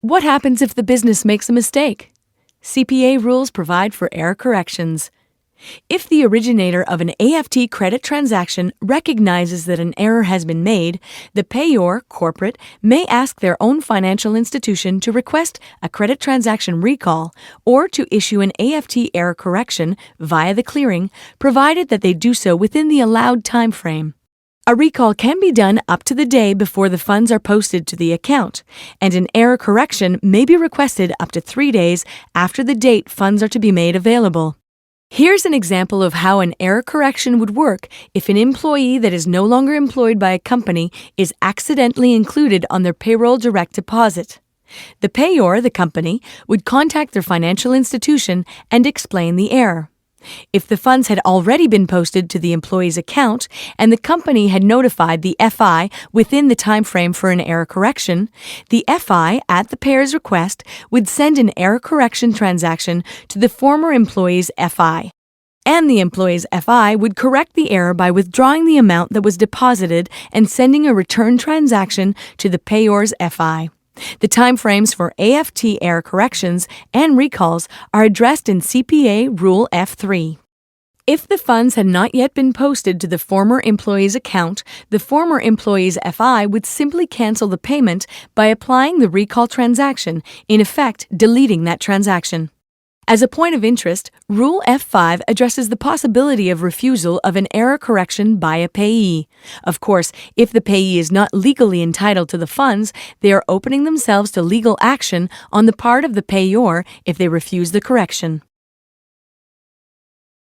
What happens if the business makes a mistake? CPA rules provide for error corrections. If the originator of an AFT credit transaction recognizes that an error has been made, the payor, corporate, may ask their own financial institution to request a credit transaction recall or to issue an AFT error correction via the clearing, provided that they do so within the allowed time frame. A recall can be done up to the day before the funds are posted to the account, and an error correction may be requested up to 3 days after the date funds are to be made available. Here's an example of how an error correction would work if an employee that is no longer employed by a company is accidentally included on their payroll direct deposit. The payor, the company, would contact their financial institution and explain the error. If the funds had already been posted to the employee's account and the company had notified the FI within the time frame for an error correction, the FI, at the payer's request, would send an error correction transaction to the former employee's FI. And the employee's FI would correct the error by withdrawing the amount that was deposited and sending a return transaction to the payor's FI. The timeframes for AFT error corrections and recalls are addressed in CPA Rule F3. If the funds had not yet been posted to the former employee's account, the former employee's FI would simply cancel the payment by applying the recall transaction, in effect deleting that transaction. As a point of interest, Rule F5 addresses the possibility of refusal of an error correction by a payee. Of course, if the payee is not legally entitled to the funds, they are opening themselves to legal action on the part of the payor if they refuse the correction.